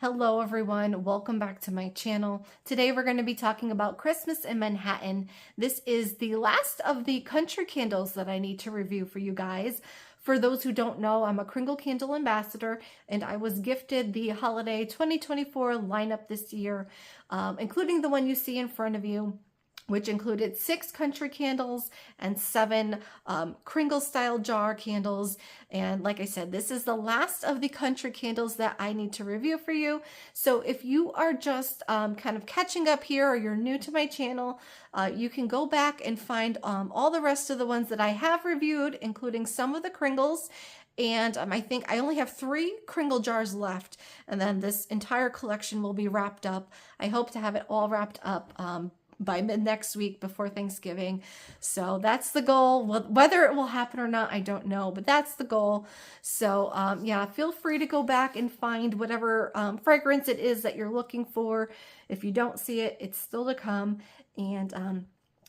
Hello everyone, welcome back to my channel. Today we're going to be talking about Christmas in Manhattan. This is the last of the country candles that I need to review for you guys. For those who don't know, I'm a Kringle candle ambassador and I was gifted the holiday 2024 lineup this year, including the one you see in front of you, which included 6 country candles and 7 Kringle style jar candles. And like I said, this is the last of the country candles that I need to review for you. So if you are just kind of catching up here or you're new to my channel, you can go back and find all the rest of the ones that I have reviewed, including some of the Kringles. And I think I only have 3 Kringle jars left, and then this entire collection will be wrapped up. I hope to have it all wrapped up by mid next week before Thanksgiving. So that's the goal. Whether it will happen or not, I don't know, but that's the goal. So yeah, feel free to go back and find whatever fragrance it is that you're looking for. If you don't see it, it's still to come. And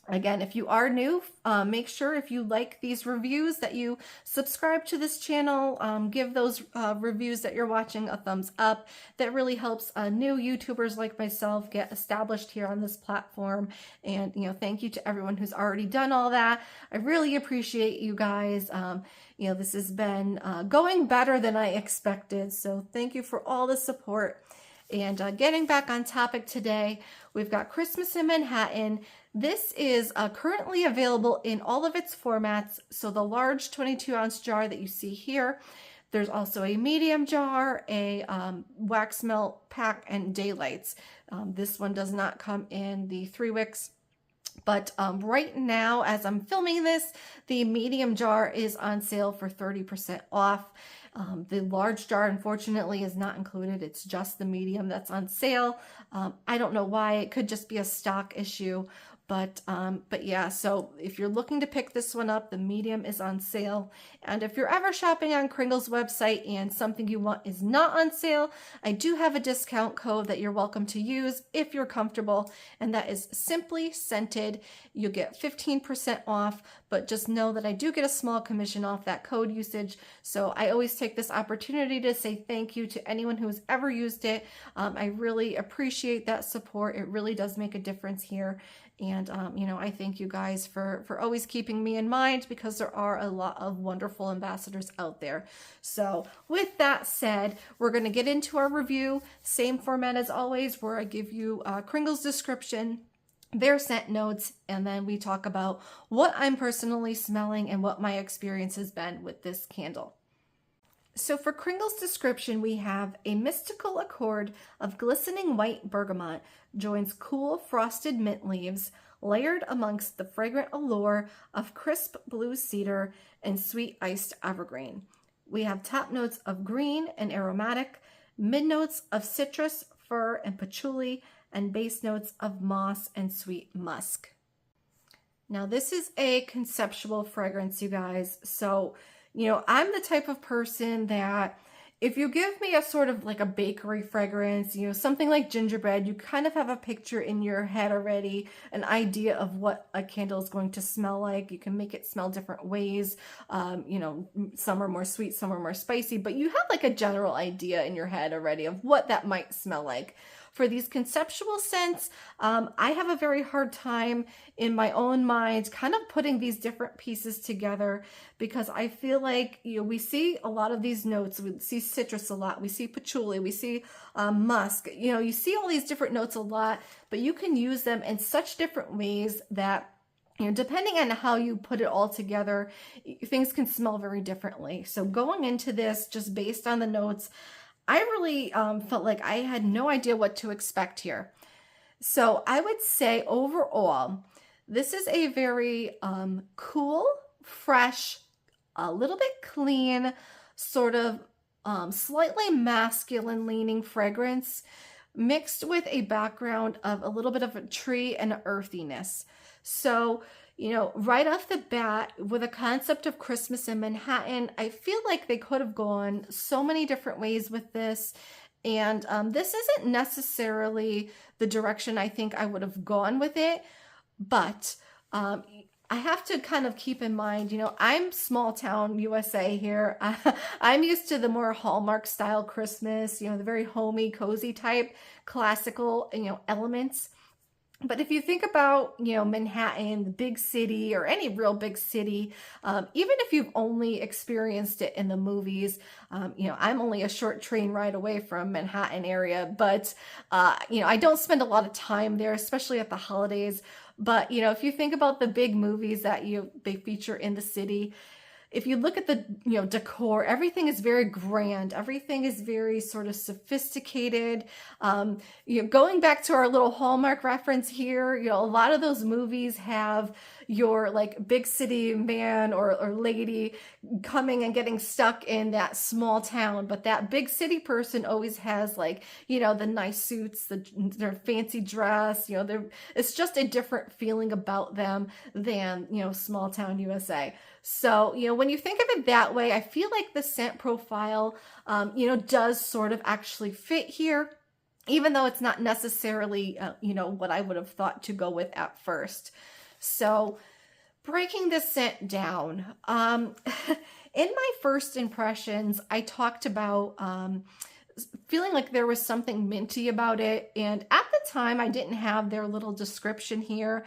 again, if you are new, make sure if you like these reviews that you subscribe to this channel, give those reviews that you're watching a thumbs up. That really helps new YouTubers like myself get established here on this platform. And, thank you to everyone who's already done all that. I really appreciate you guys. This has been going better than I expected. So thank you for all the support. And getting back on topic today, we've got Christmas in Manhattan. This is currently available in all of its formats. So the large 22-ounce jar that you see here, there's also a medium jar, a wax melt pack, and daylights. This one does not come in the 3 wicks. But right now, as I'm filming this, the medium jar is on sale for 30% off. The large jar, unfortunately, is not included. It's just the medium that's on sale. I don't know why. It could just be a stock issue. But yeah, so if you're looking to pick this one up, the medium is on sale. And if you're ever shopping on Kringle's website and something you want is not on sale, I do have a discount code that you're welcome to use if you're comfortable, and that is Simply Scented. You'll get 15% off, but just know that I do get a small commission off that code usage. So I always take this opportunity to say thank you to anyone who's ever used it. I really appreciate that support. It really does make a difference here. And, I thank you guys for always keeping me in mind, because there are a lot of wonderful ambassadors out there. So with that said, we're going to get into our review. Same format as always, where I give you Kringle's description, their scent notes, and then we talk about what I'm personally smelling and what my experience has been with this candle. So for Kringle's description, we have a mystical accord of glistening white bergamot joins cool frosted mint leaves, layered amongst the fragrant allure of crisp blue cedar and sweet iced evergreen. We have top notes of green and aromatic, mid notes of citrus, fir, and patchouli, and base notes of moss and sweet musk. Now this is a conceptual fragrance, you guys. So I'm the type of person that if you give me a sort of like a bakery fragrance, something like gingerbread, you kind of have a picture in your head already, an idea of what a candle is going to smell like. You can make it smell different ways. Some are more sweet, some are more spicy, but you have like a general idea in your head already of what that might smell like. For these conceptual scents, I have a very hard time in my own mind kind of putting these different pieces together, because I feel like, we see a lot of these notes. We see citrus a lot. We see patchouli. We see musk. You see all these different notes a lot, but you can use them in such different ways that depending on how you put it all together, things can smell very differently. So going into this, just based on the notes, I really felt like I had no idea what to expect here. So I would say overall, this is a very cool, fresh, a little bit clean, sort of slightly masculine leaning fragrance, mixed with a background of a little bit of a tree and earthiness. So right off the bat, with a concept of Christmas in Manhattan, I feel like they could have gone so many different ways with this. And this isn't necessarily the direction I think I would have gone with it. But I have to kind of keep in mind, I'm small town USA here. I'm used to the more Hallmark style Christmas, the very homey, cozy type, classical, elements. But if you think about, Manhattan, the big city, or any real big city, even if you've only experienced it in the movies, I'm only a short train ride away from Manhattan area, but, I don't spend a lot of time there, especially at the holidays. But, if you think about the big movies that they feature in the city, if you look at the, decor, everything is very grand. Everything is very sort of sophisticated. Going back to our little Hallmark reference here, a lot of those movies have your like big city man or lady coming and getting stuck in that small town. But that big city person always has like, the nice suits, their fancy dress, it's just a different feeling about them than, small town USA. So, when you think of it that way, I feel like the scent profile, does sort of actually fit here, even though it's not necessarily, what I would have thought to go with at first. So breaking the scent down, in my first impressions, I talked about, feeling like there was something minty about it. And at the time, I didn't have their little description here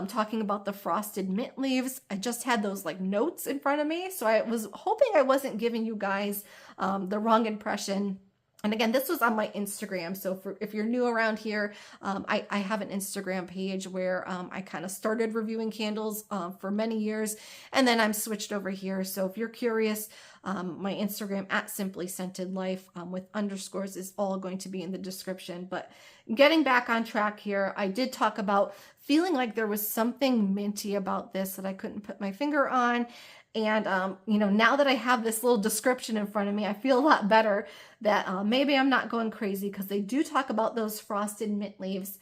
talking about the frosted mint leaves. I just had those like notes in front of me. So I was hoping I wasn't giving you guys the wrong impression. And again, this was on my Instagram. So if you're new around here, I have an Instagram page where I kind of started reviewing candles for many years, and then I'm switched over here. So if you're curious, my Instagram at Simply Scented Life with underscores is all going to be in the description. But getting back on track here, I did talk about feeling like there was something minty about this that I couldn't put my finger on. And, now that I have this little description in front of me, I feel a lot better that maybe I'm not going crazy, because they do talk about those frosted mint leaves.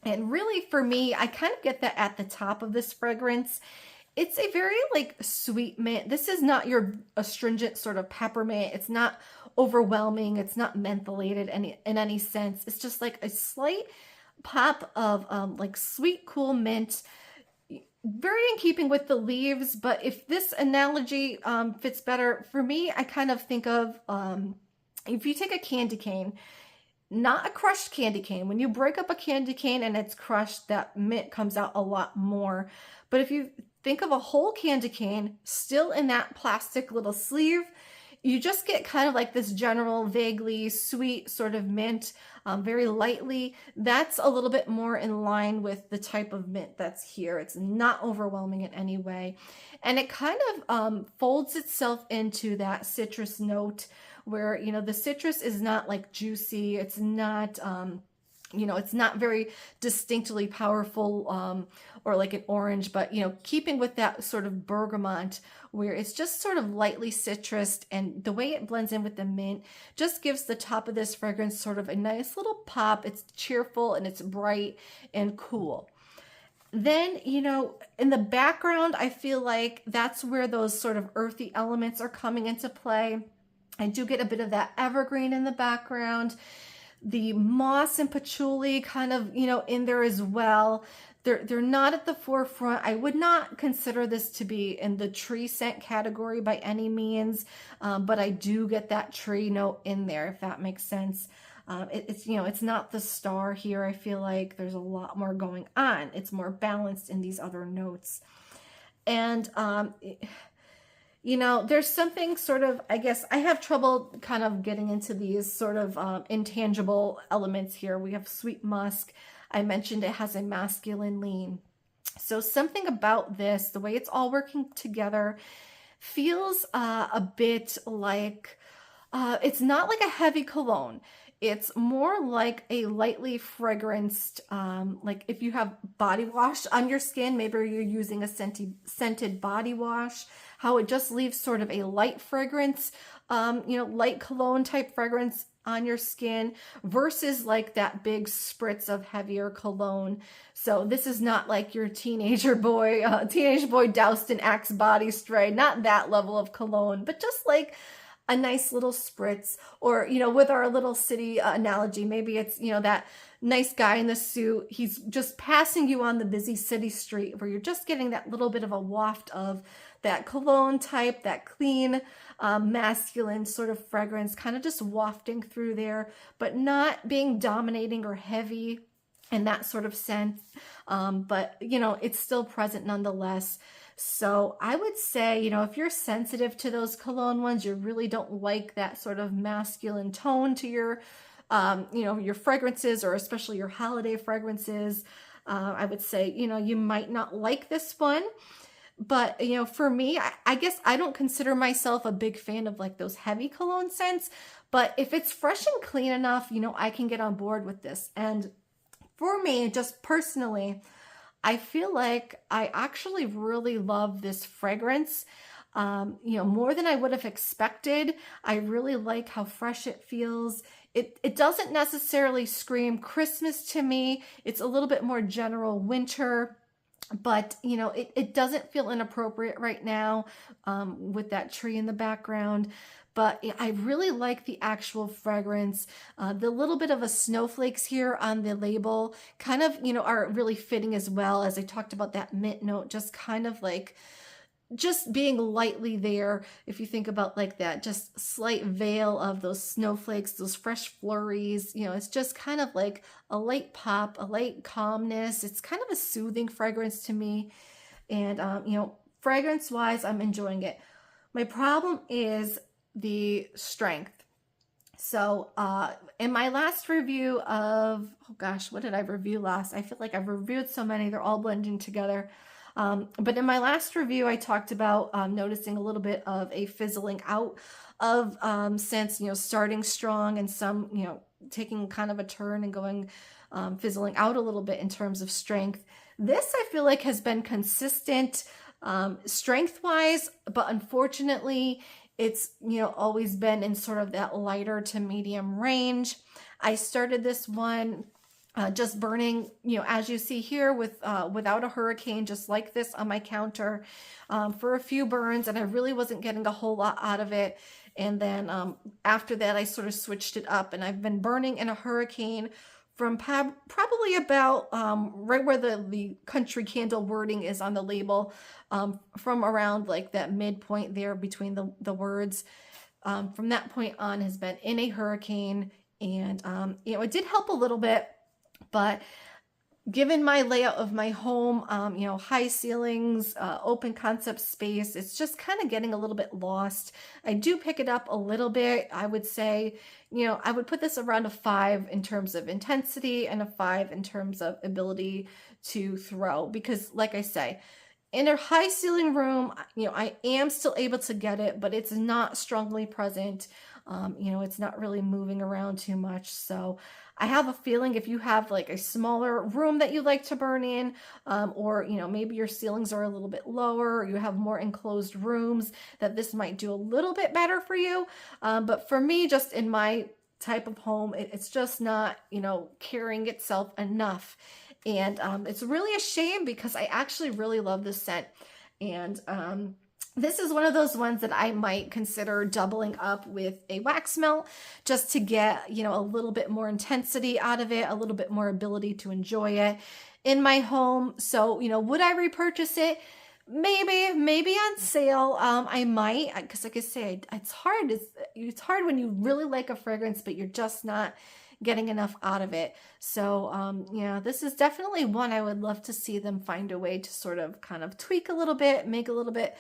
And really for me, I kind of get that at the top of this fragrance. It's a very like sweet mint. This is not your astringent sort of peppermint. It's not overwhelming. It's not mentholated in any sense. It's just like a slight pop of like sweet, cool mint. Very in keeping with the leaves, but if this analogy fits better for me, I kind of think of if you take a candy cane, not a crushed candy cane. When you break up a candy cane and it's crushed, that mint comes out a lot more. But if you think of a whole candy cane still in that plastic little sleeve, you just get kind of like this general, vaguely sweet sort of mint, very lightly. That's a little bit more in line with the type of mint that's here. It's not overwhelming in any way. And it kind of folds itself into that citrus note where, the citrus is not like juicy. It's not, it's not very distinctly powerful or like an orange, but, keeping with that sort of bergamot where it's just sort of lightly citrused, and the way it blends in with the mint just gives the top of this fragrance sort of a nice little pop. It's cheerful and it's bright and cool. Then, in the background, I feel like that's where those sort of earthy elements are coming into play. I do get a bit of that evergreen in the background. The moss and patchouli kind of, in there as well. They're not at the forefront. I would not consider this to be in the tree scent category by any means, but I do get that tree note in there, if that makes sense. It's not the star here. I feel like there's a lot more going on. It's more balanced in these other notes. And, there's something sort of, I guess, I have trouble kind of getting into these sort of intangible elements here. We have sweet musk. I mentioned it has a masculine lean. So something about this, the way it's all working together, feels a bit like, it's not like a heavy cologne. It's more like a lightly fragranced, like if you have body wash on your skin, maybe you're using a scented body wash, how it just leaves sort of a light fragrance, light cologne type fragrance on your skin versus like that big spritz of heavier cologne. So this is not like your teenage boy doused in Axe body spray, not that level of cologne, but just like a nice little spritz, or, with our little city analogy, maybe it's, that nice guy in the suit. He's just passing you on the busy city street where you're just getting that little bit of a waft of that cologne type, that clean, masculine sort of fragrance, kind of just wafting through there, but not being dominating or heavy in that sort of sense. But, it's still present nonetheless. So I would say, if you're sensitive to those cologne ones, you really don't like that sort of masculine tone to your, your fragrances, or especially your holiday fragrances, I would say, you might not like this one. But, for me, I guess I don't consider myself a big fan of like those heavy cologne scents. But if it's fresh and clean enough, I can get on board with this. And for me, just personally, I feel like I actually really love this fragrance, more than I would have expected. I really like how fresh it feels. It doesn't necessarily scream Christmas to me. It's a little bit more general winter. But, it doesn't feel inappropriate right now with that tree in the background. But I really like the actual fragrance. The little bit of a snowflakes here on the label kind of, are really fitting as well. As I talked about that mint note, just kind of like just being lightly there. If you think about like that, just slight veil of those snowflakes, those fresh flurries, it's just kind of like a light pop, a light calmness. It's kind of a soothing fragrance to me. And, fragrance wise, I'm enjoying it. My problem is the strength. So, in my last review of, oh gosh, what did I review last? I feel like I've reviewed so many, they're all blending together. But in my last review, I talked about noticing a little bit of a fizzling out of scents, starting strong and some, taking kind of a turn and going, fizzling out a little bit in terms of strength. This, I feel like, has been consistent strength-wise, but unfortunately, it's, always been in sort of that lighter to medium range. I started this one just burning, as you see here, without a hurricane, just like this on my counter for a few burns, and I really wasn't getting a whole lot out of it. And then after that, I sort of switched it up, and I've been burning in a hurricane from probably about right where the country candle wording is on the label, from around like that midpoint there between the words. From that point on has been in a hurricane, and it did help a little bit. But given my layout of my home, high ceilings, open concept space, it's just kind of getting a little bit lost. I do pick it up a little bit. I would say, I would put this around a 5 in terms of intensity and a 5 in terms of ability to throw. Because like I say, in a high ceiling room, I am still able to get it, but it's not strongly present. It's not really moving around too much. So I have a feeling if you have like a smaller room that you like to burn in, or, maybe your ceilings are a little bit lower, or you have more enclosed rooms, that this might do a little bit better for you. But for me, just in my type of home, it's just not, carrying itself enough. And it's really a shame because I actually really love this scent. And this is one of those ones that I might consider doubling up with a wax melt just to get, a little bit more intensity out of it, a little bit more ability to enjoy it in my home. So, would I repurchase it? Maybe on sale. I might, because like I say, it's hard. It's hard when you really like a fragrance, but you're just not getting enough out of it. So, this is definitely one I would love to see them find a way to sort of kind of tweak a little bit, make a little bit,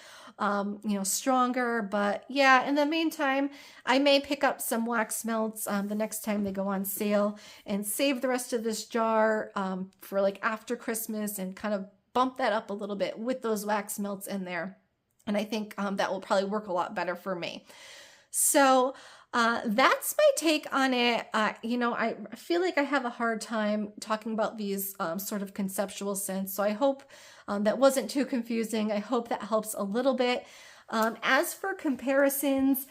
stronger. But yeah, in the meantime, I may pick up some wax melts the next time they go on sale and save the rest of this jar for like after Christmas and kind of bump that up a little bit with those wax melts in there. And I think that will probably work a lot better for me. So that's my take on it. I feel like I have a hard time talking about these sort of conceptual scents. So I hope that wasn't too confusing. I hope that helps a little bit. As for comparisons,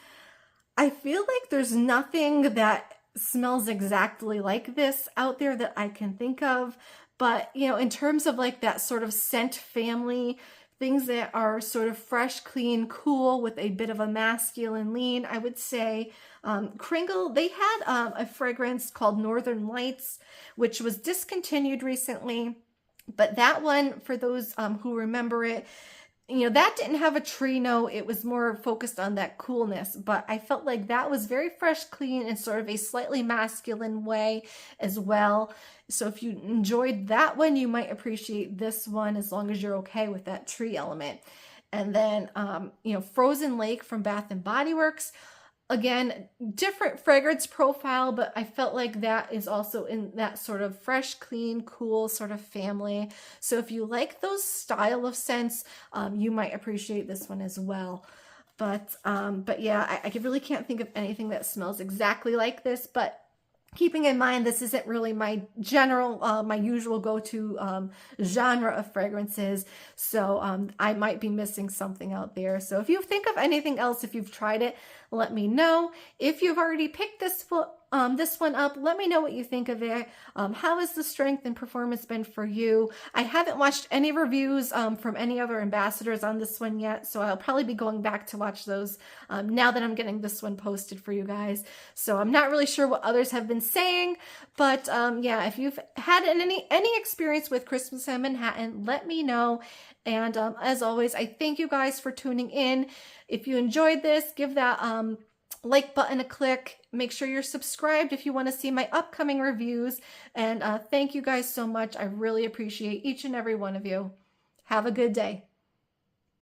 I feel like there's nothing that smells exactly like this out there that I can think of. But, in terms of like that sort of scent family things that are sort of fresh, clean, cool with a bit of a masculine lean, I would say Kringle, they had a fragrance called Northern Lights, which was discontinued recently. But that one, for those who remember it, that didn't have a tree note. It was more focused on that coolness, but I felt like that was very fresh, clean, in sort of a slightly masculine way as well. So if you enjoyed that one, you might appreciate this one as long as you're okay with that tree element. And then, Frozen Lake from Bath and Body Works. Again, different fragrance profile, but I felt like that is also in that sort of fresh, clean, cool sort of family. So if you like those style of scents, you might appreciate this one as well. But yeah, I really can't think of anything that smells exactly like this, but keeping in mind, this isn't really my my usual go-to genre of fragrances. So I might be missing something out there. So if you think of anything else, if you've tried it, let me know. If you've already picked this one up, let me know what you think of it. How has the strength and performance been for you? I haven't watched any reviews from any other ambassadors on this one yet, so I'll probably be going back to watch those now that I'm getting this one posted for you guys. So I'm not really sure what others have been saying, but yeah, if you've had any experience with Christmas in Manhattan, let me know. And as always, I thank you guys for tuning in. If you enjoyed this, give that like button a click. Make sure you're subscribed if you want to see my upcoming reviews. And thank you guys so much. I really appreciate each and every one of you. Have a good day.